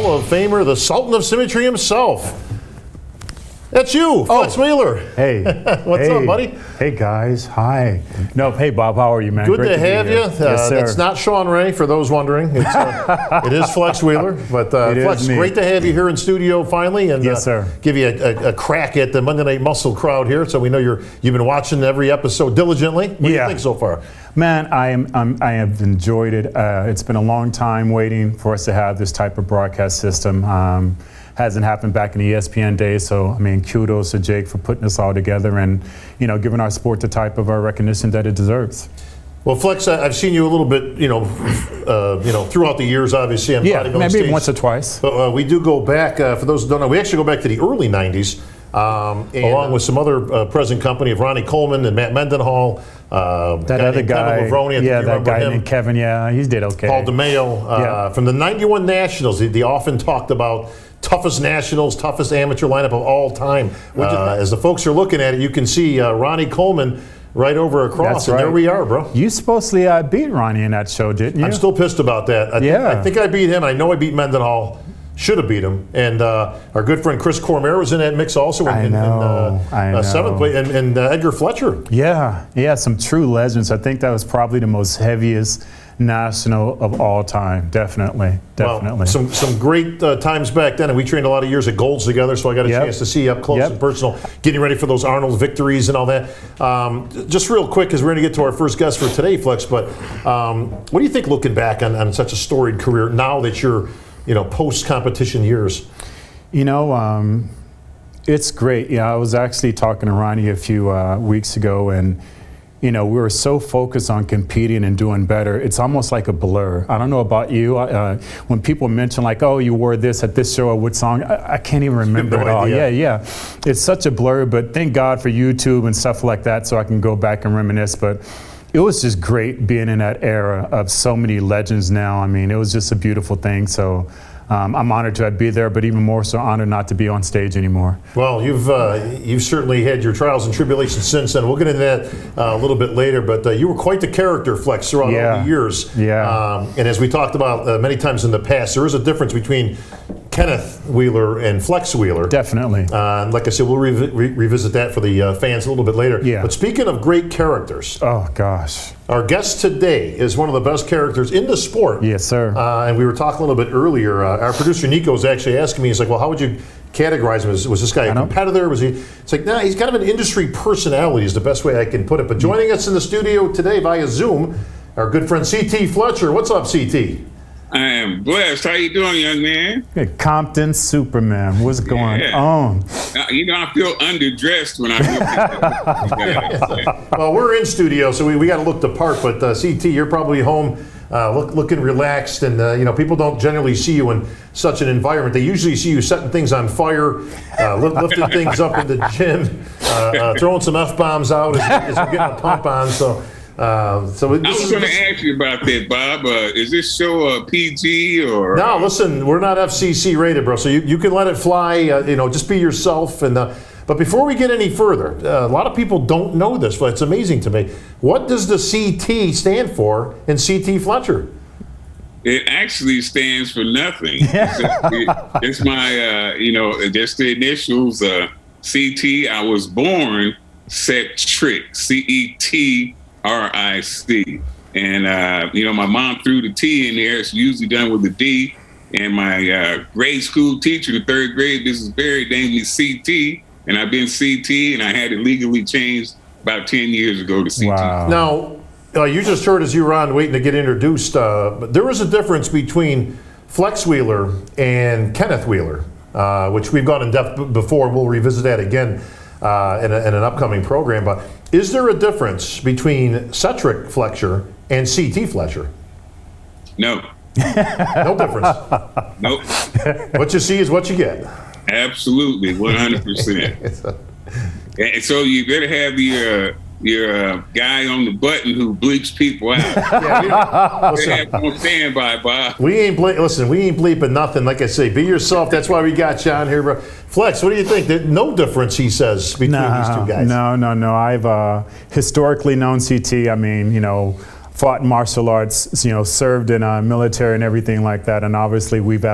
Hall of Famer, the Sultan of Symmetry himself. That's you, Flex Wheeler. Hey. What's up, buddy? Hey, guys. Hi. No, hey, Bob. How are you, man? Good Great to have you. Yes, sir. It's not Sean Ray, for those wondering. It is Flex Wheeler. But Flex, great to have you here in studio finally. And yes, sir. Give you a crack at the Monday Night Muscle crowd here. So we know you've been watching every episode diligently. What do you think so far? Man, I have enjoyed it. It's been a long time waiting for us to have this type of broadcast system. Hasn't happened back in the ESPN days, so I mean, kudos to Jake for putting this all together and giving our sport the type of recognition that it deserves. Well, Flex, I've seen you a little bit, throughout the years, obviously, on bodybuilding maybe stage. Once or twice. But we do go back, for those who don't know, we actually go back to the early 90s, along with some other present company of Ronnie Coleman and Matt Mendenhall. That other guy, Kevin Lavroni, that guy named Kevin, he did okay. Paul DeMayo, from the 91 Nationals, the often talked about toughest nationals, toughest amateur lineup of all time. As the folks are looking at it, you can see Ronnie Coleman right over across, That's and right. there we are, bro. You supposedly beat Ronnie in that show, didn't you? I'm still pissed about that. I think I beat him. I know I beat Mendenhall. Should have beat him. And our good friend Chris Cormier was in that mix also in seventh place, and Edgar Fletcher. Yeah, some true legends. I think that was probably the most heaviest national of all time. Definitely. Well, some great times back then, and we trained a lot of years at Golds together, so I got a chance to see you up close and personal, getting ready for those Arnold victories and all that. Just real quick, because we're going to get to our first guest for today, Flex, but what do you think looking back on such a storied career now that you're post-competition years? It's great. I was actually talking to Ronnie a few weeks ago, and we were so focused on competing and doing better. It's almost like a blur. I don't know about you. When people mention like, oh, you wore this at this show or what song, I can't even remember it all. Yeah. It's such a blur, but thank God for YouTube and stuff like that so I can go back and reminisce. But it was just great being in that era of so many legends now. I mean, it was just a beautiful thing. So I'm honored to be there, but even more so honored not to be on stage anymore. Well, you've certainly had your trials and tribulations since then. We'll get into that a little bit later, but you were quite the character, Flex, throughout all the years. And as we talked about many times in the past, there is a difference between Kenneth Wheeler and Flex Wheeler. Definitely. And like I said, we'll revisit that for the fans a little bit later. Yeah. But speaking of great characters. Oh, gosh. Our guest today is one of the best characters in the sport. Yes, sir. And we were talking a little bit earlier. Our producer Nico was actually asking me, he's like, well, how would you categorize him? Was this guy a competitor? Was he? It's like, nah, he's kind of an industry personality is the best way I can put it. But joining us in the studio today via Zoom, our good friend C.T. Fletcher. What's up, C.T.? I am blessed. How you doing, young man? Hey, Compton Superman. What's going on? I feel underdressed when I look. Well, we're in studio, so we got to look the part. But CT, you're probably home, looking relaxed, and people don't generally see you in such an environment. They usually see you setting things on fire, lifting things up in the gym, throwing some F-bombs out as you're getting a pump on. I was going to ask you about that, Bob. Is this show PG or? No, listen, we're not FCC rated, bro. So you can let it fly. Just be yourself. But before we get any further, a lot of people don't know this, but it's amazing to me. What does the CT stand for in CT Fletcher? It actually stands for nothing. It's my, just the initials. CT. I was born Cetric. CET. RIC. And, my mom threw the T in there. It's usually done with a D. And my grade school teacher in the third grade, Mrs. Berry, named me CT. And I've been CT, and I had it legally changed about 10 years ago to CT. Wow. Now, you just heard as you were on waiting to get introduced, but there was a difference between Flex Wheeler and Kenneth Wheeler, which we've gone in depth before. We'll revisit that again in an upcoming program. But is there a difference between Cetric Fletcher and CT Fletcher? No. No difference? Nope. What you see is what you get. Absolutely, 100%. And so you better have your guy on the button who bleeps people out. On standby, Bob. We ain't bleeping nothing. Like I say, be yourself. That's why we got you on here, bro. Flex, what do you think? No difference, he says, between these two guys. No. I've historically known CT. I mean, fought martial arts, you know, served in military and everything like that. And obviously we've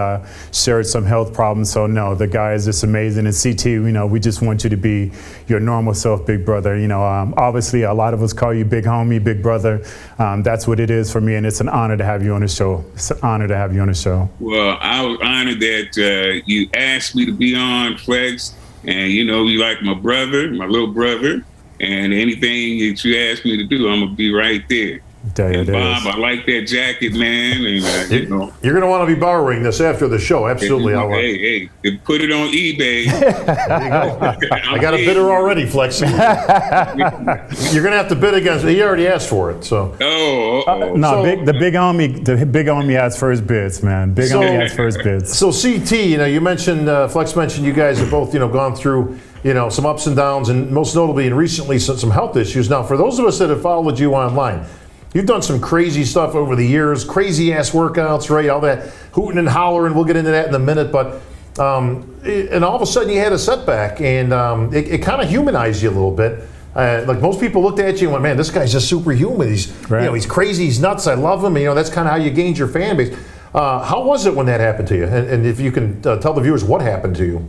shared some health problems. So no, the guy is just amazing. And CT, you know, we just want you to be your normal self, big brother. You know, obviously a lot of us call you big homie, big brother. That's what it is for me. And it's an honor to have you on the show. It's an honor to have you on the show. Well, I was honored that you asked me to be on, Flex. And, you know, you like my brother, my little brother. And anything that you ask me to do, I'm going to be right there. And Bob, I like that jacket, man. And you know, you're going to want to be borrowing this after the show. Absolutely. Hey, put it on eBay. There you go. I got a bidder already, Flex. You're going to have to bid against. He already asked for it. So. No, so, the big homie has first bids, man. Big homie has first bids. So CT, you know, you mentioned Flex mentioned you guys have both, you know, gone through, you know, some ups and downs, and most notably and recently some health issues. Now, for those of us that have followed you online, you've done some crazy stuff over the years, crazy ass workouts, right? All that hooting and hollering. We'll get into that in a minute. But and all of a sudden you had a setback, and it kind of humanized you a little bit. Like most people looked at you and went, "Man, this guy's just superhuman. He's you know, he's crazy. He's nuts. I love him." And, you know, that's kind of how you gained your fan base. How was it when that happened to you? And if you can tell the viewers what happened to you.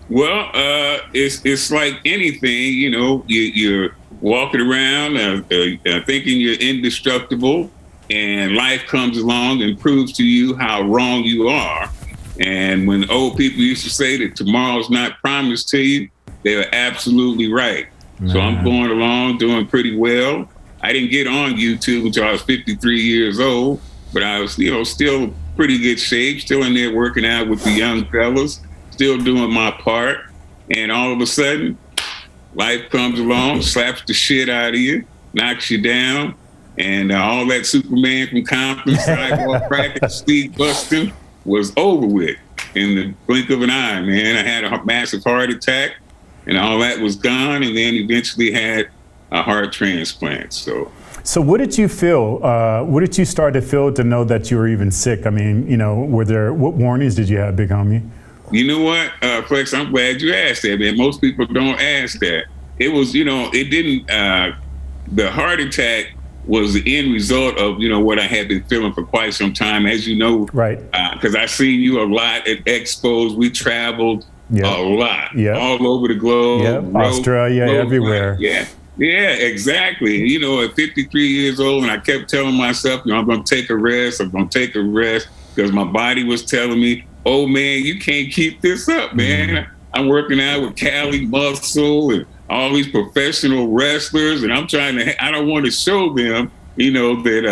Well, it's like anything. You know, you're walking around thinking you're indestructible, and life comes along and proves to you how wrong you are. And when old people used to say that tomorrow's not promised to you, they were absolutely right. Man. So I'm going along doing pretty well. I didn't get on YouTube until I was 53 years old, but I was, you know, still pretty good shape, still in there working out with the young fellas, still doing my part. And all of a sudden, life comes along, slaps the shit out of you, knocks you down, and all that Superman from Compton, sidewalk cracking, speed busting was over with in the blink of an eye, man. I had a massive heart attack, and all that was gone, and then eventually had a heart transplant. So what did you feel? What did you start to feel to know that you were even sick? I mean, you know, what warnings did you have, big homie? You know what, Flex, I'm glad you asked that, man. Most people don't ask that. It was, you know, it didn't, the heart attack was the end result of, you know, what I had been feeling for quite some time, as you know. Right. Because I seen you a lot at expos. We traveled a lot, all over the globe. Australia, everywhere. Yeah, exactly. You know, at 53 years old, and I kept telling myself, you know, I'm going to take a rest. I'm going to take a rest, because my body was telling me, oh, man, you can't keep this up, man. I'm working out with Cali Muscle and all these professional wrestlers, and I'm trying to, I don't want to show them, you know, that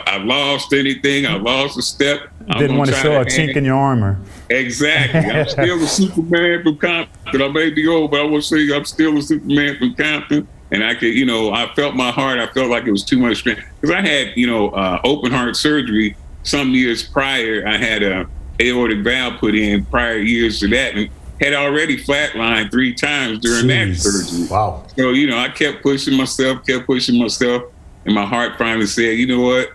I lost anything, I lost a step. Didn't want to show a chink in your armor. Exactly. I'm still a Superman from Compton. I may be old, but I will say I'm still a Superman from Compton. And I could, you know, I felt my heart, I felt like it was too much strength. Because I had, you know, open heart surgery some years prior. I had a aortic valve put in prior years to that, and had already flatlined 3 times during that surgery. Wow. So, you know, I kept pushing myself, and my heart finally said, you know what?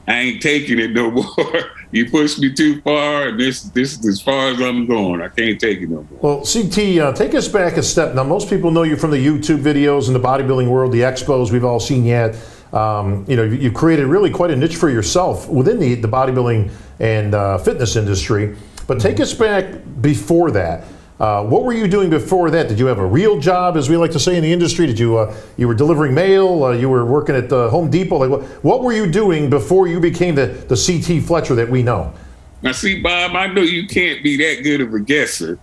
I ain't taking it no more. You pushed me too far, and this is as far as I'm going. I can't take it no more. Well, CT, take us back a step. Now, most people know you from the YouTube videos in the bodybuilding world, the expos we've all seen yet. You know, you've created really quite a niche for yourself within the bodybuilding and fitness industry. But take us back before that. What were you doing before that? Did you have a real job, as we like to say in the industry? Did you you were delivering mail? You were working at Home Depot? Like what were you doing before you became the CT Fletcher that we know? Now, see, Bob, I know you can't be that good of a guesser.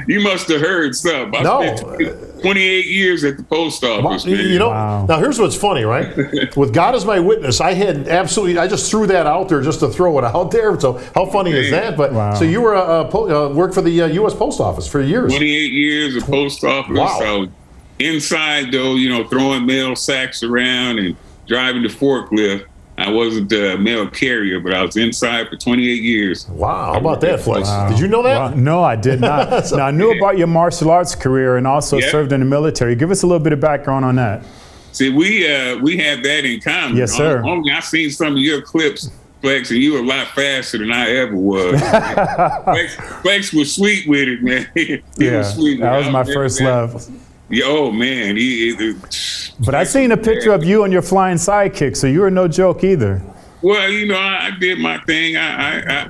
You must have heard something. I spent 28 years at the post office, man. You know, now here's what's funny, right? With God as my witness, I just threw that out there just to throw it out there. So how funny is that? But so you were worked for the U.S. Post Office for years. 28 years of post office. Wow. So inside, though, you know, throwing mail sacks around and driving the forklift. I wasn't a mail carrier, but I was inside for 28 years. Wow, how about that, Flex? Wow. Did you know that? Wow. No, I did not. Now, I knew about your martial arts career and also served in the military. Give us a little bit of background on that. See, we have that in common. Yes, sir. Only I seen some of your clips, Flex, and you were a lot faster than I ever was. Flex was sweet with it, man. He was sweet. That was my first love. Yeah, oh man, But I seen a picture of you and your flying sidekick, so you were no joke either. Well, I did my thing.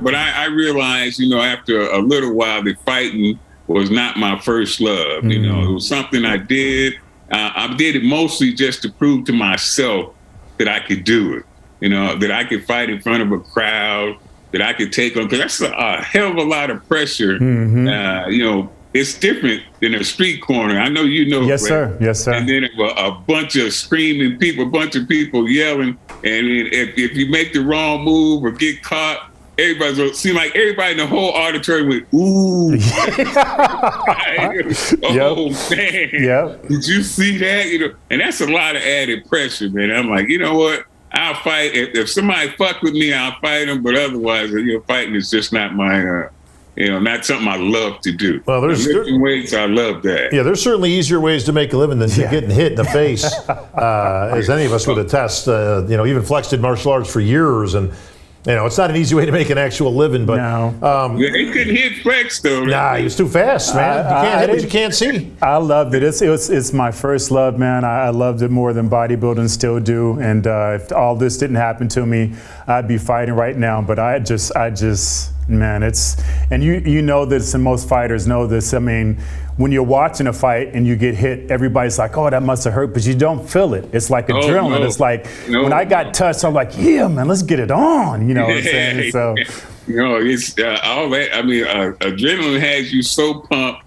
But I realized, after a little while, that fighting was not my first love. It was something I did. I did it mostly just to prove to myself that I could do it. That I could fight in front of a crowd, that I could take on, because that's a hell of a lot of pressure. It's different than a street corner. I know you know. Yes, sir. Yes, sir. And then a bunch of screaming people, a bunch of people yelling. And if you make the wrong move or get caught, seem like everybody in the whole auditorium went, ooh. Oh, man. Yep. Did you see that? And that's a lot of added pressure, man. I'm like, you know what? I'll fight. If somebody fuck with me, I'll fight them. But otherwise, fighting is just not my... not something I love to do. Well, lifting weights, I love that. Yeah, there's certainly easier ways to make a living than getting hit in the face, as any of us would attest. Even Flex did martial arts for years, and it's not an easy way to make an actual living. But they couldn't hit Flex though. Nah, he was too fast, man. You can't hit what you can't see. I loved it. It's my first love, man. I loved it more than bodybuilding, still do. And if all this didn't happen to me, I'd be fighting right now. But I just. Man, and you know this, and most fighters know this. I mean, when you're watching a fight and you get hit, everybody's like, "Oh, that must have hurt," but you don't feel it. It's like adrenaline. It's like when I got touched, I'm like, "Yeah, man, let's get it on." You know what I'm saying? So, it's all that. I mean, adrenaline has you so pumped.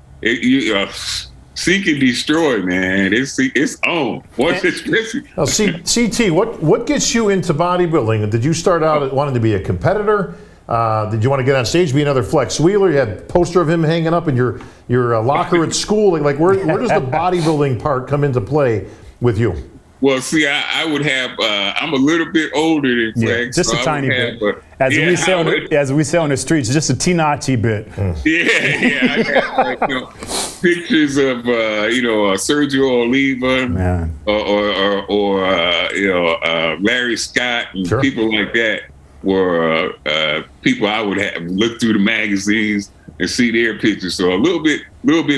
Seek and destroy, man. It's on. What's it? Now, CT, what gets you into bodybuilding? Did you start out wanting to be a competitor? Did you want to get on stage, be another Flex Wheeler? You had a poster of him hanging up in your locker at school. Like where does the bodybuilding part come into play with you? Well, see, I would have. I'm a little bit older than Flex, just a tiny bit. As we say on the streets, just a teeny bit. Yeah. I have pictures of Sergio Oliva, or Larry Scott and people like that. Were people I would have looked through the magazines and see their pictures. So a little bit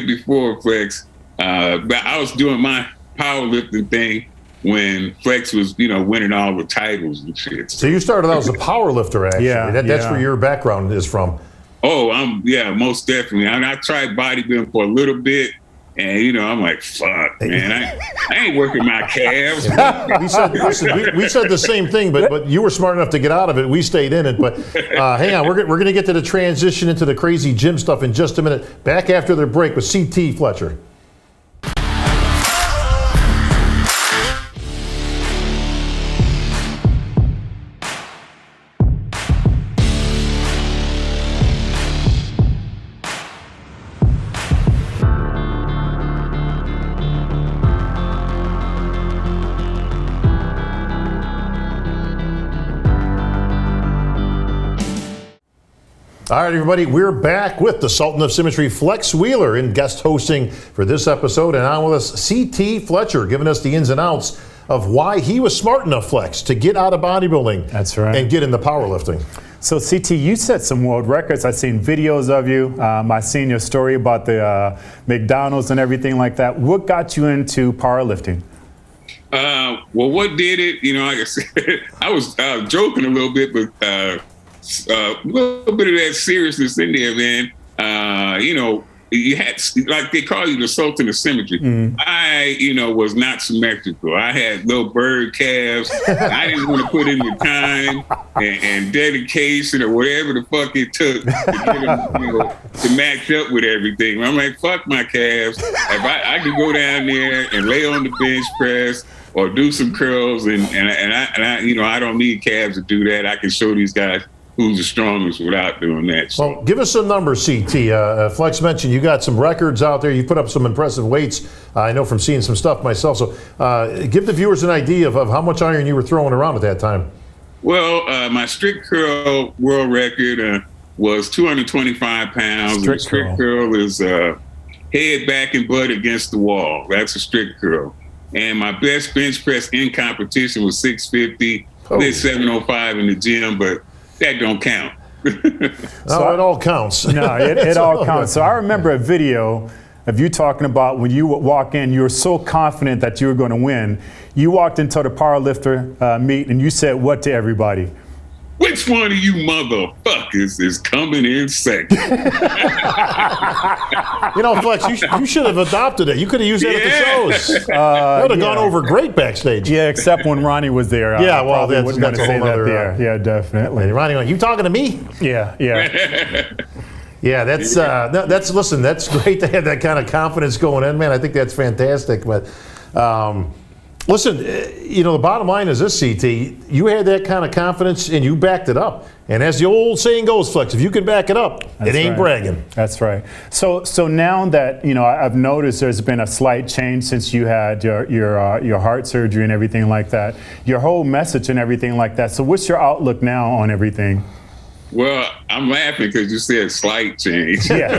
before Flex, but I was doing my powerlifting thing when Flex was, winning all the titles and shit. So you started out as a power lifter, actually. That's where your background is from. Oh, most definitely. I tried bodybuilding for a little bit. And I'm like, fuck, man, I ain't working my calves. we said the same thing, but you were smart enough to get out of it. We stayed in it. But hang on, we're going to get to the transition into the crazy gym stuff in just a minute. Back after the break with CT Fletcher. All right, everybody, we're back with the Sultan of Symmetry, Flex Wheeler, in guest hosting for this episode. And on with us, C.T. Fletcher, giving us the ins and outs of why he was smart enough, Flex, to get out of bodybuilding. That's right. And get into powerlifting. So, CT, you set some world records. I've seen videos of you. I've seen your story about the McDonald's and everything like that. What got you into powerlifting? Well, what did it? Like I said, I was joking a little bit, but a little bit of that seriousness in there, man. You had, like they call you the Sultan of Symmetry. I, was not symmetrical. I had little bird calves. I didn't want to put in the time and dedication or whatever the fuck it took to get them, to match up with everything. I'm like, fuck my calves. If I could go down there and lay on the bench press or do some curls, and I don't need calves to do that. I can show these guys who's the strongest without doing that. So. Well, give us some numbers, CT. Flex mentioned you got some records out there. You put up some impressive weights. I know from seeing some stuff myself. So give the viewers an idea of how much iron you were throwing around at that time. Well, my strict curl world record was 225 pounds. Strict curl is head, back, and butt against the wall. That's a strict curl. And my best bench press in competition was 650. Did 705 in the gym, but that don't count. So it all counts. No, it all counts. So I remember a video of you talking about when you walk in, you were so confident that you were going to win. You walked into the powerlifter meet and you said what to everybody? Which one of you motherfuckers is coming in second? You know, Flex, you should have adopted it. You could have used that at the shows. That would have gone over great backstage. Yeah, except when Ronnie was there. Yeah, well, probably that's wouldn't want to a say whole that other, there. Yeah, definitely. Hey, Ronnie, you talking to me? Yeah. Yeah, that's listen, that's great to have that kind of confidence going in, man. I think that's fantastic. But listen, you know, the bottom line is this, CT, you had that kind of confidence and you backed it up. And as the old saying goes, Flex, if you can back it up, it ain't bragging. That's right. So now that, you know, I've noticed there's been a slight change since you had your heart surgery and everything like that, your whole message and everything like that. So what's your outlook now on everything? Well, I'm laughing because you said slight change. Yeah.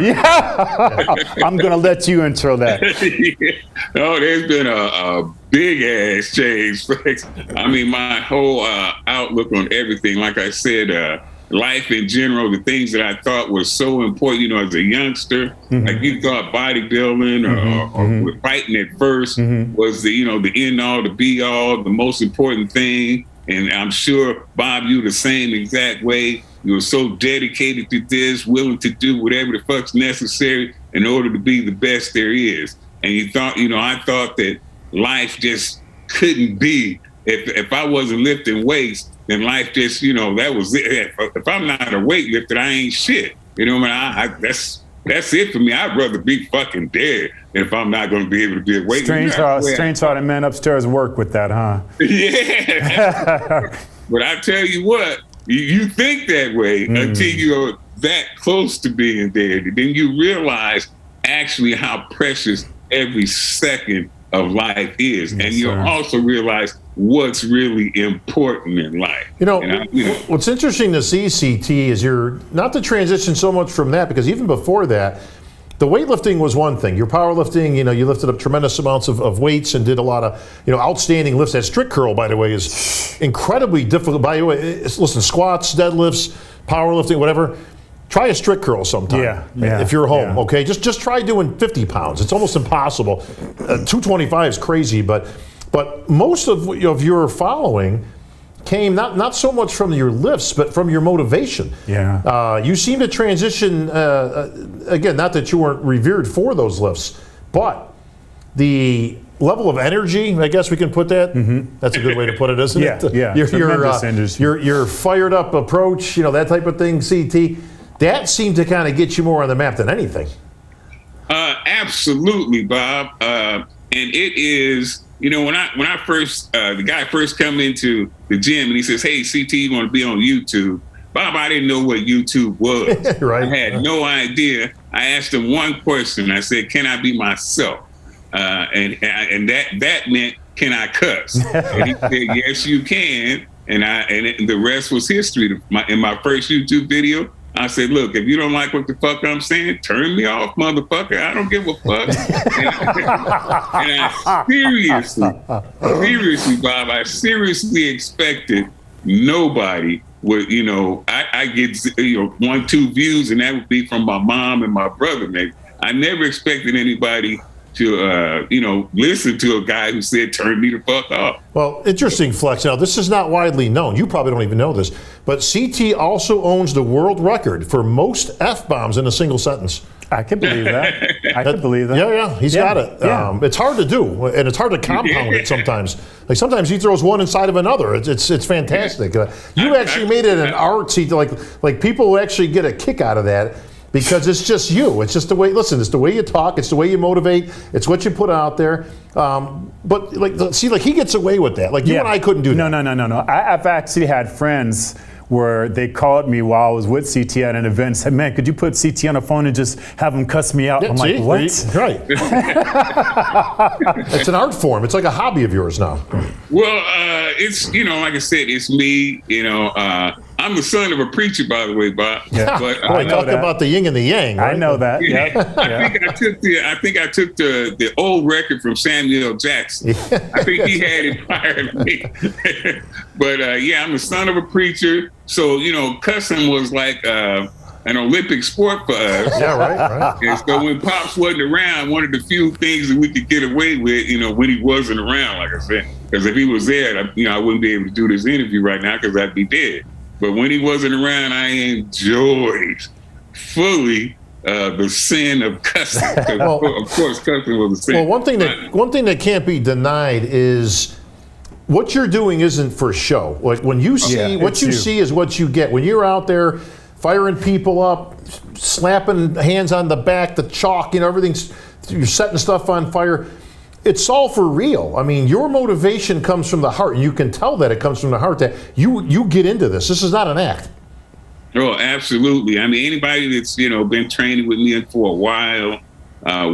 I'm going to let you intro that. No, there's been a big ass change. I mean, my whole outlook on everything, like I said, life in general, the things that I thought were so important, you know, as a youngster, like you thought bodybuilding or fighting at first was the, you know, the end all, the be all, the most important thing. And I'm sure, Bob, you the same exact way. You were so dedicated to this, willing to do whatever the fuck's necessary in order to be the best there is. And you thought, you know, I thought that life just couldn't be, if I wasn't lifting weights, then life just, you know, that was it. If I'm not a weightlifter, I ain't shit. You know what I mean? That's it for me. I'd rather be fucking dead if I'm not going to be able to be a weightlifter. Strange how the men upstairs work with that, huh? Yeah. But I tell you what, you think that way until you're that close to being dead. Then you realize actually how precious every second of life is. Yes, and you'll also realize what's really important in life. You know, what's interesting to see, CT, is you're not to transition so much from that, because even before that, the weightlifting was one thing. Your powerlifting, you know, you lifted up tremendous amounts of weights and did a lot of, you know, outstanding lifts. That strict curl, by the way, is incredibly difficult. By the way, listen, squats, deadlifts, powerlifting, whatever. Try a strict curl sometime. Yeah. If you're home, okay? Just try doing 50 pounds. It's almost impossible. 225 is crazy, but most of your following came not so much from your lifts, but from your motivation. Yeah. You seem to transition, again, not that you weren't revered for those lifts, but the level of energy, I guess we can put that. That's a good way to put it, isn't it? Yeah. Your fired up approach, you know, that type of thing, CT, that seemed to kind of get you more on the map than anything. Absolutely, Bob. And it is, you know, when I first, the guy first come into the gym and he says, "Hey, CT, you want to be on YouTube?" Bob, I didn't know what YouTube was. Right. I had no idea. I asked him one question. I said, "Can I be myself?" And that meant, "Can I cuss?" And he said, "Yes, you can." And the rest was history. In my first YouTube video, I said, "Look, if you don't like what the fuck I'm saying, turn me off, motherfucker. I don't give a fuck." and I seriously, Bob, I seriously expected nobody would, you know, I get, you know, 1-2 views, and that would be from my mom and my brother, maybe. I never expected anybody to, you know, listen to a guy who said, "Turn me the fuck off." Well, interesting, Flex. Now, this is not widely known. You probably don't even know this, but CT also owns the world record for most F-bombs in a single sentence. I can believe that. I can believe that. Yeah, he's got it. Yeah. It's hard to do, and it's hard to compound it sometimes. Like sometimes he throws one inside of another. It's fantastic. You actually made it an art, CT. Like people actually get a kick out of that. Because it's just you. It's just the way, listen, it's the way you talk. It's the way you motivate. It's what you put out there. But like, see, like he gets away with that. Like you and I couldn't do that. No. I've actually had friends where they called me while I was with CT at an event and said, "Man, could you put CT on the phone and just have him cuss me out?" Yeah, I'm like, what? Right. It's an art form. It's like a hobby of yours now. Well, it's, you know, like I said, it's me, you know, I'm the son of a preacher, by the way, Bob. Yeah. But Boy, talk about the yin and the yang. Right? I know that. Yeah. Yeah. I think I took the old record from Samuel Jackson. I think he had it prior to me. But yeah, I'm the son of a preacher. So, you know, cussing was like an Olympic sport for us. Yeah, right. And so when Pops wasn't around, one of the few things that we could get away with, when he wasn't around, like I said, because if he was there, I wouldn't be able to do this interview right now because I'd be dead. But when he wasn't around, I enjoyed fully the sin of cussing. Well, of course, cussing was a sin. Well, one thing that can't be denied is what you're doing isn't for show. Like when you see what you see is what you get. When you're out there firing people up, slapping hands on the back, the chalk, everything's, you're setting stuff on fire. It's all for real. I mean, your motivation comes from the heart, and you can tell that it comes from the heart that you get into this. This is not an act. Oh, absolutely. I mean, anybody that's, been training with me for a while,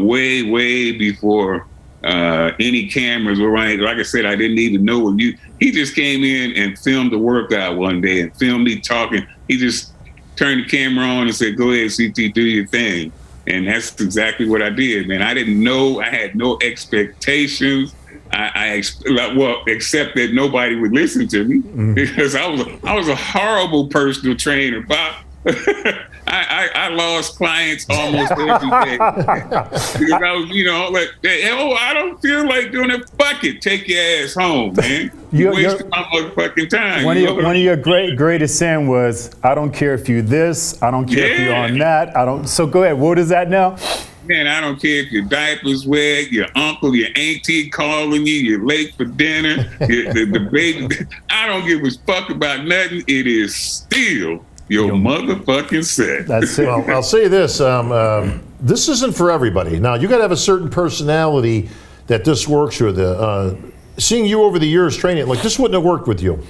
way before any cameras were running. Like I said, I didn't even know what he just came in and filmed the workout one day and filmed me talking. He just turned the camera on and said, "Go ahead, CT, do your thing." And that's exactly what I did, man. I didn't know, I had no expectations. Except that nobody would listen to me because I was a horrible personal trainer, Bob. I lost clients almost every day because I was, I don't feel like doing it. Fuck it, take your ass home, man. You wasted my motherfucking time. One of your greatest sin was, I don't care if you this, I don't care if you're on that. So go ahead. What is that now? Man, I don't care if your diaper's wet, your uncle, your auntie calling you, you're late for dinner, the baby. I don't give a fuck about nothing. It is still your motherfucking set. That's it. Well, I'll say this. This isn't for everybody. Now, you got to have a certain personality that this works with. Seeing you over the years training, like this wouldn't have worked with you.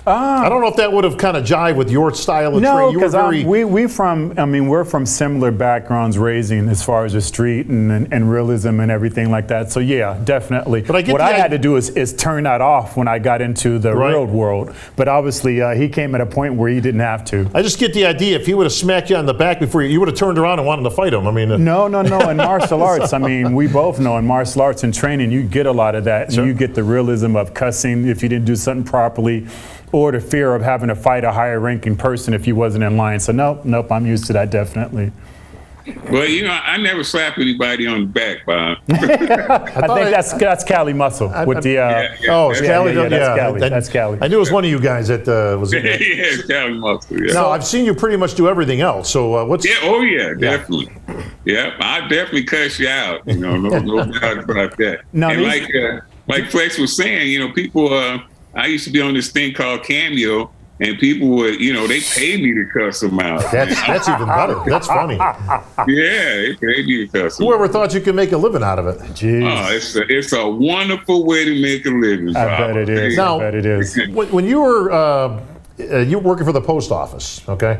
I don't know if that would have kind of jived with your style of training. No, because we're from similar backgrounds, raising as far as the street and realism and everything like that. So yeah, definitely. But I had to do is turn that off when I got into the real world. But obviously, he came at a point where he didn't have to. I just get the idea. If he would have smacked you on the back before you would have turned around and wanted to fight him. I mean, no. In martial arts, we both know in martial arts and training, you get a lot of that. Sure. You get the realism of cussing if you didn't do something properly, or the fear of having to fight a higher ranking person if you wasn't in line. So nope, I'm used to that, definitely. Well, I never slap anybody on the back, Bob. I think that's Cali muscle with the. It's Cali. That's Cali. That's Cali. I knew it was one of you guys that was. Yeah, it's Cali muscle. Yeah. No, I've seen you pretty much do everything else. So what's? Yeah. Oh yeah, definitely. Yeah, I definitely cuss you out. No doubt about that. No, and like Flex was saying, people. I used to be on this thing called Cameo, and people would, they paid me to cuss them out. That's even better. That's funny. Yeah, they paid me to cuss them out. Whoever thought you could make a living out of it? Jeez. Oh, it's a wonderful way to make a living. I bet it is. Now, I bet it is. When you were working for the post office, okay,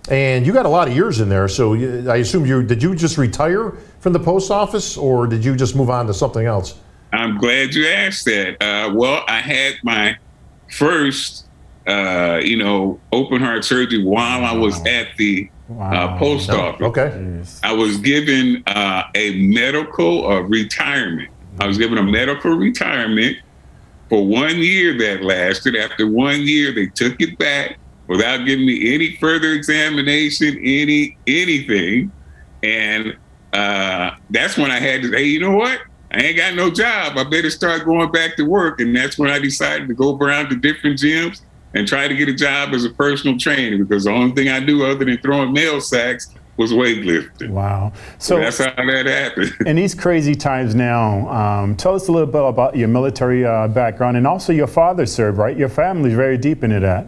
and you got a lot of years in there, so I assume did you just retire from the post office, or did you just move on to something else? I'm glad you asked that. I had my first, open heart surgery while I was at the post office. Okay. I was given a medical retirement. I was given a medical retirement for 1 year that lasted. After 1 year, they took it back without giving me any further examination, anything. And that's when I had to say, you know what? I ain't got no job. I better start going back to work. And that's when I decided to go around to different gyms and try to get a job as a personal trainer, because the only thing I do other than throwing mail sacks was weightlifting. Wow. So that's how that happened. In these crazy times now, tell us a little bit about your military background, and also your father served, right? Your family's very deep into that.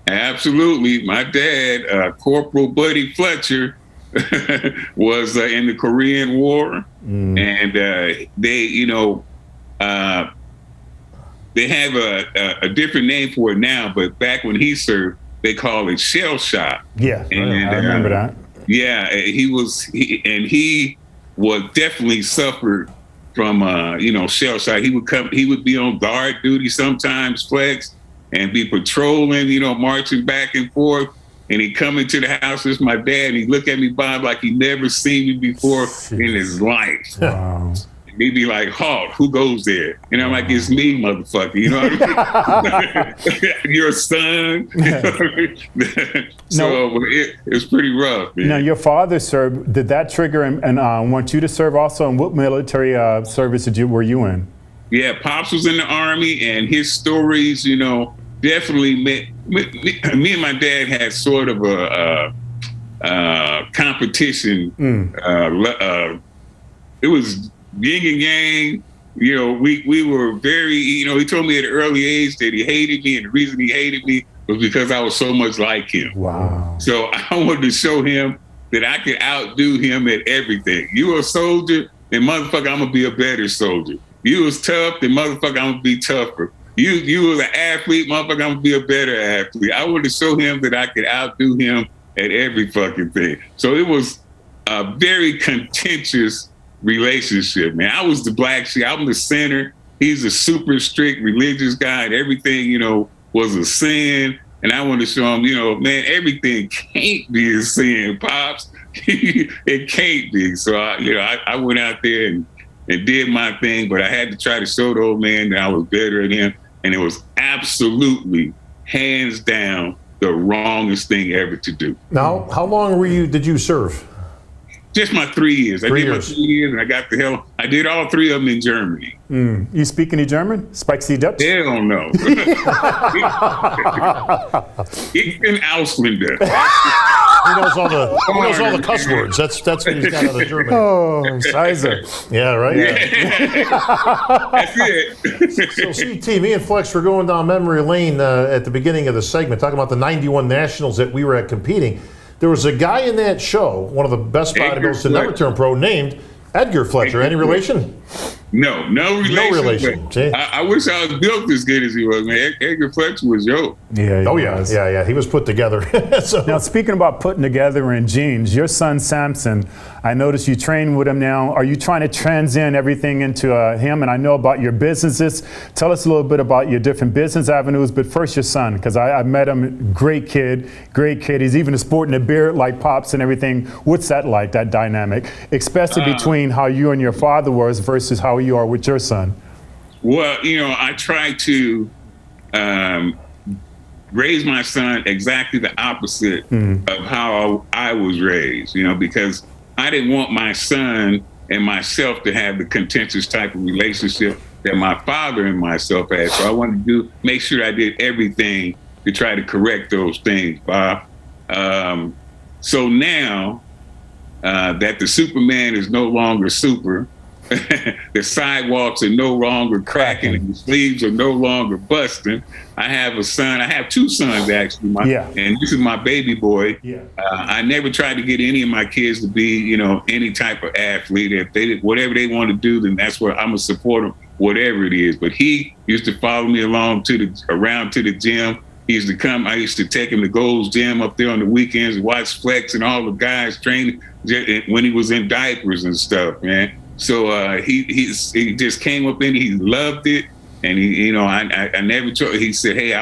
Absolutely. My dad, Corporal Buddy Fletcher, was in the Korean War, and they have a different name for it now, but back when he served, they called it shell shock. Yeah, and, I remember that. Yeah, he would definitely suffer from shell shock. He would be on guard duty sometimes, Flex, and be patrolling, marching back and forth. And he'd come into the house with my dad, and he'd look at me, Bob, like he'd never seen me before in his life. Wow. he'd be like, "Halt, who goes there?" And I'm like, "It's me, motherfucker." You know what I mean? Your son. So it was pretty rough, man. Now, your father served. Did that trigger and want you to serve also? And what military service were you in? Yeah, Pops was in the Army, and his stories, you know, definitely me and my dad had sort of a competition. It was yin and yang. You know, we were very, you know, he told me at an early age that he hated me, and the reason he hated me was because I was so much like him. Wow. So I wanted to show him that I could outdo him at everything. You a soldier, then motherfucker, I'm gonna be a better soldier. You was tough, then motherfucker, I'm gonna be tougher. You was an athlete, motherfucker, I'm gonna be a better athlete. I wanted to show him that I could outdo him at every fucking thing. So it was a very contentious relationship, man. I was the black sheep. I'm the center. He's a super strict religious guy, and everything, you know, was a sin. And I want to show him, you know, man, everything can't be a sin, Pops. It can't be. So I went out there and did my thing, but I had to try to show the old man that I was better than him. And it was absolutely, hands down, the wrongest thing ever to do. Now, how long did you serve? Just my 3 years. I did my 3 years, and I got the hell. I did all 3 of them in Germany. You speak any German? Sprechen Sie Dutch? Hell no. Ich bin Ausländer. He knows all the cuss words. That's what he's got out of German. Oh, Scheiße. Yeah, right? Yeah. That's it. So CT, me and Flex were going down memory lane at the beginning of the segment, talking about the 91 Nationals that we were at competing. There was a guy in that show, one of the best bodybuilders to never turn pro, named Edgar Fletcher. Any relation? No relation. No relation. I wish I was built as good as he was, man. Edgar Fletcher was yo. Yeah. He was put together. So. Now, speaking about putting together in genes, your son Samson, I noticed you train with him now. Are you trying to transcend everything into him? And I know about your businesses. Tell us a little bit about your different business avenues. But first, your son, because I met him. Great kid. He's even sporting a beard like Pops and everything. What's that like, that dynamic? Especially between how you and your father was versus how you are with your son. Well, you know, I try to raise my son exactly the opposite of how I was raised, you know, because I didn't want my son and myself to have the contentious type of relationship that my father and myself had. So I wanted to make sure I did everything to try to correct those things, Bob. So now that the Superman is no longer super, the sidewalks are no longer cracking and the sleeves are no longer busting. I have a son. I have 2 sons, actually. And this is my baby boy. I never tried to get any of my kids to be, you know, any type of athlete. If they whatever they want to do, then that's what I'm gonna support them, whatever it is. But he used to follow me around to the gym. He used to come. I used to take him to Gold's Gym up there on the weekends, watch Flex and all the guys training when he was in diapers and stuff, man. So he just came up in. He loved it, and he, you know, I never told. He said, "Hey,"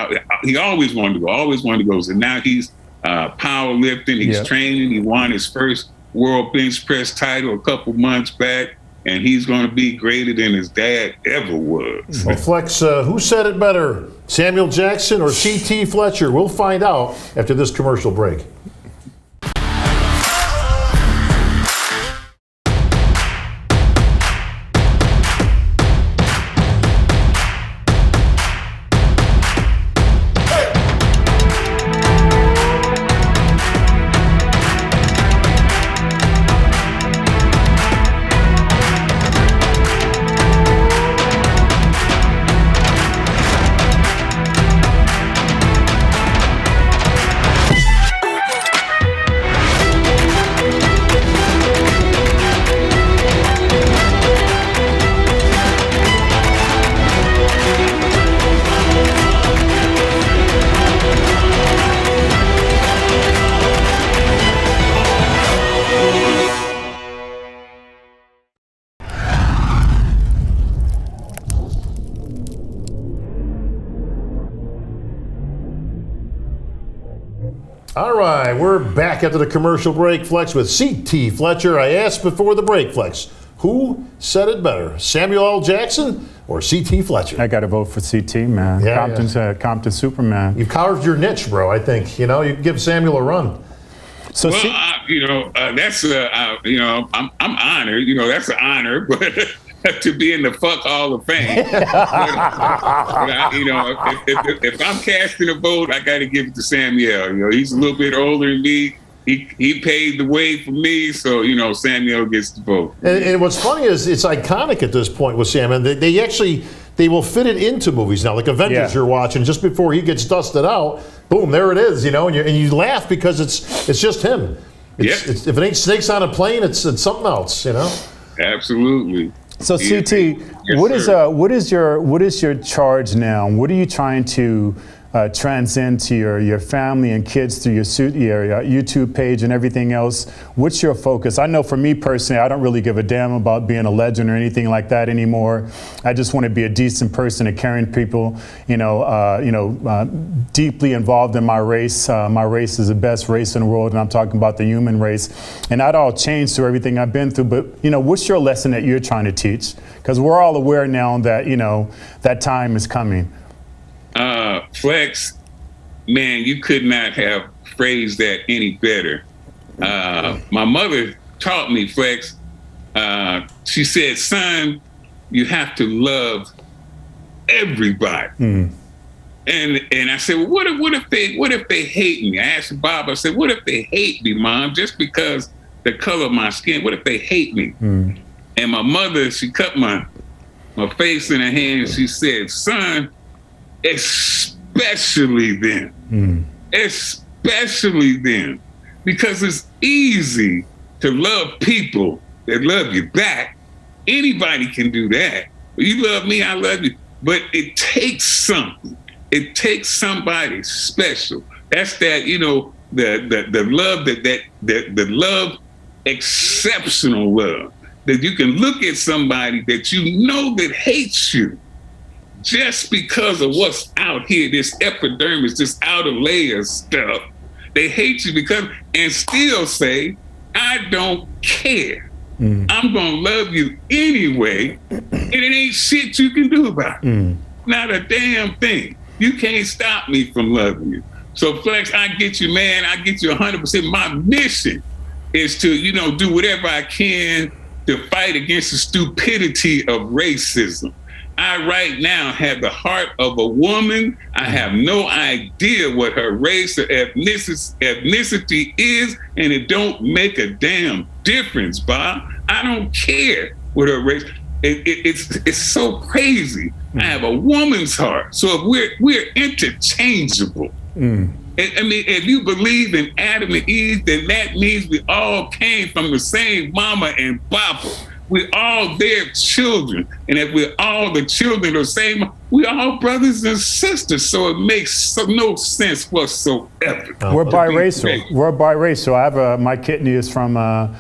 he always wanted to go. So now he's powerlifting. He's training. He won his first world bench press title a couple months back, and he's going to be greater than his dad ever was. Well, Flex, who said it better, Samuel Jackson or C.T Fletcher? We'll find out after this commercial break. All right, we're back after the commercial break, Flex, with C.T Fletcher. I asked before the break, Flex, Who said it better, Samuel L. Jackson or C.T. Fletcher? I got to vote for CT, man. Yeah, Compton Superman. You've carved your niche, bro. I think you give Samuel a run. So, that's I'm honored. That's an honor, but to be in the Fuck Hall of Fame. If I'm casting a vote, I got to give it to Samuel. He's a little bit older than me. He paved the way for me, so Samuel gets the vote. And what's funny is it's iconic at this point with Sam, and they will fit it into movies now, like Avengers you're watching. Just before he gets dusted out, boom, there it is. And you laugh because it's just him. If it ain't snakes on a plane, it's something else. Absolutely. So CT, what is your charge now? What are you trying to transcend to your family and kids through your YouTube page and everything else? What's your focus? I know for me personally, I don't really give a damn about being a legend or anything like that anymore. I just want to be a decent person and caring people, deeply involved in my race. My race is the best race in the world, and I'm talking about the human race. And that all changed through everything I've been through. But, what's your lesson that you're trying to teach? Because we're all aware now that, that time is coming. Flex, man, you could not have phrased that any better. My mother taught me, Flex. She said, son, you have to love everybody. And I said, well, what if they hate me? I asked Bob, I said, what if they hate me, Mom, just because the color of my skin? What if they hate me? And my mother, she cut my face in her hand. She said, son, especially then, because it's easy to love people that love you back. Anybody can do that. You love me, I love you. But it takes something. It takes somebody special. That's that, the love the love, exceptional love, that you can look at somebody that that hates you just because of what's out here, this epidermis, this outer layer stuff. They hate you and still say, I don't care. I'm gonna love you anyway, and it ain't shit you can do about it. Not a damn thing. You can't stop me from loving you. So Flex, I get you, man. I get you 100%. My mission is to, do whatever I can to fight against the stupidity of racism. I right now have the heart of a woman. I have no idea what her race or ethnicity is, and it don't make a damn difference, Bob. I don't care what her race. It's so crazy. I have a woman's heart. So if we're interchangeable. I mean, if you believe in Adam and Eve, then that means we all came from the same mama and papa. We're all their children. And if we're all the children of the same, we're all brothers and sisters. So it makes no sense whatsoever. We're biracial. I have my kidney is from a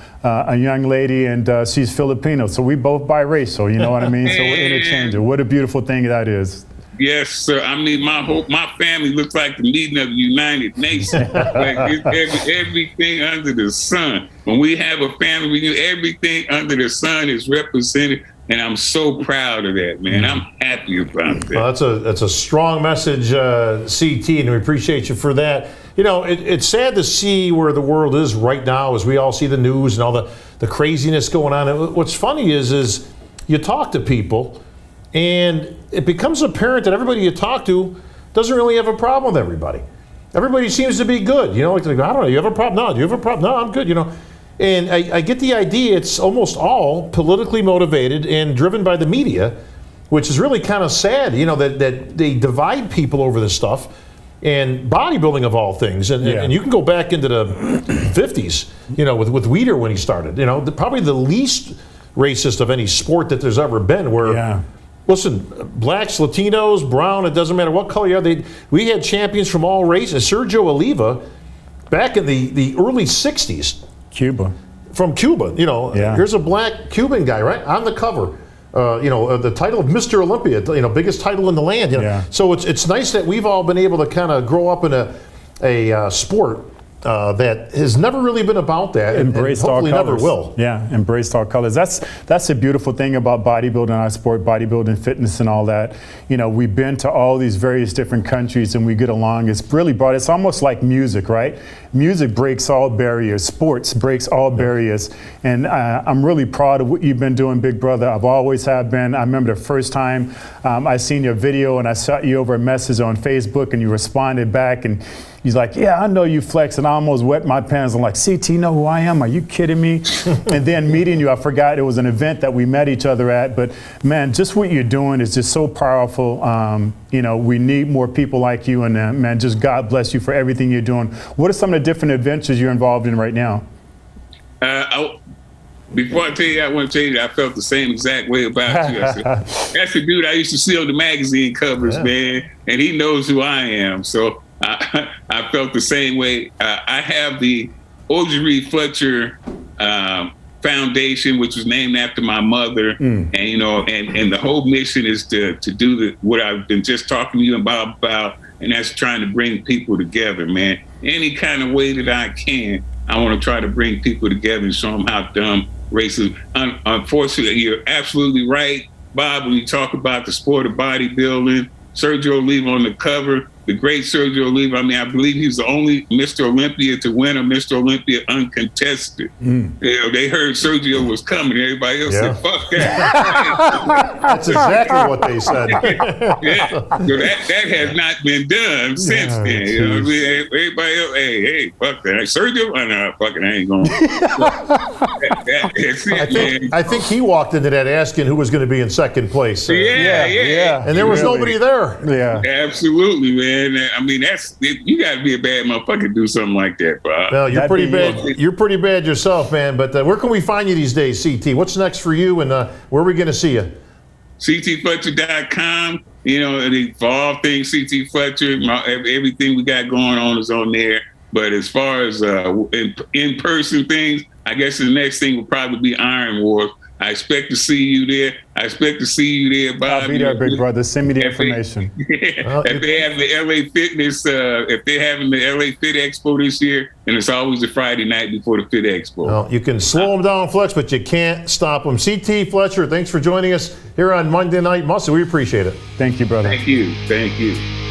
young lady, and she's Filipino. So we both biracial, you know what I mean? So we're interchangeable. What a beautiful thing that is. Yes, sir. I mean, my family looks like the meeting of the United Nations. Like it's everything under the sun. When we have a family reunion, everything under the sun is represented, and I'm so proud of that, man. I'm happy about that. Well, that's a strong message, CT, and we appreciate you for that. It's sad to see where the world is right now as we all see the news and all the craziness going on. And what's funny is you talk to people, and it becomes apparent that everybody you talk to doesn't really have a problem with everybody. Everybody seems to be good. Like they go, I don't know, you have a problem? No, do you have a problem? No, I'm good, And I get the idea it's almost all politically motivated and driven by the media, which is really kind of sad, that they divide people over this stuff. And bodybuilding of all things. And you can go back into the 50s, with Weider when he started. Probably the least racist of any sport that there's ever been where... Listen, blacks, Latinos, brown, it doesn't matter what color you are. We had champions from all races. Sergio Oliva, back in the early 60s. Cuba. From Cuba. Here's a black Cuban guy, right? On the cover. The title of Mr. Olympia, biggest title in the land. So it's nice that we've all been able to kind of grow up in a sport that has never really been about that, and Embraced all hopefully never colors. will. Yeah, embraced all colors. That's a beautiful thing about bodybuilding, our sport, bodybuilding, fitness, and all that. You know, we've been to all these various different countries, and we get along. It's really broad. It's almost like music, right? Music breaks all barriers. Sports breaks all barriers. And I'm really proud of what you've been doing, big brother. I've always have been. I remember the first time I seen your video, and I shot you over a message on Facebook, and you responded back, and he's like, yeah, I know you, Flex, and I almost wet my pants. I'm like, CT, know who I am? Are you kidding me? And then meeting you, I forgot it was an event that we met each other at. But man, just what you're doing is just so powerful. You know, we need more people like you, and man, just God bless you for everything you're doing. What are some of the different adventures you're involved in right now? Before I tell you, I want to tell you that I felt the same exact way about you. I said, that's the dude I used to see on the magazine covers, man, and he knows who I am. So I felt the same way. I have the C.T Fletcher Foundation, which was named after my mother, and you know, and the whole mission is to do what I've been just talking to you about, and that's trying to bring people together, man. Any kind of way that I can, I want to try to bring people together and show them how dumb racism. Unfortunately, you're absolutely right, Bob, when you talk about the sport of bodybuilding. Sergio Oliva on the cover, the great Sergio Oliva. I mean, I believe he's the only Mr. Olympia to win a Mr. Olympia uncontested. You know, they heard Sergio was coming. Everybody else said, fuck that. That's exactly what they said. Yeah. So that has not been done since then. You know what I mean? Everybody else, hey, fuck that. Sergio, no, fuck it, I ain't going. That's it, I think he walked into that asking who was going to be in second place. Yeah. And there was nobody there. Yeah. Absolutely, man. I mean, you got to be a bad motherfucker to do something like that, bro. Well, you're pretty bad. You're pretty bad yourself, man. But where can we find you these days, CT? What's next for you, and where are we going to see you? CTFletcher.com. You know, for all things CT Fletcher, everything we got going on is on there. But as far as in-person things, I guess the next thing will probably be Iron Wars. I expect to see you there. Bob. I'll be there, big brother. Send me the information. If they have the LA Fitness, if they're having the LA Fit Expo this year, and it's always a Friday night before the Fit Expo. Well, you can slow them down, Flex, but you can't stop them. CT Fletcher, thanks for joining us here on Monday Night Muscle. We appreciate it. Thank you, brother. Thank you.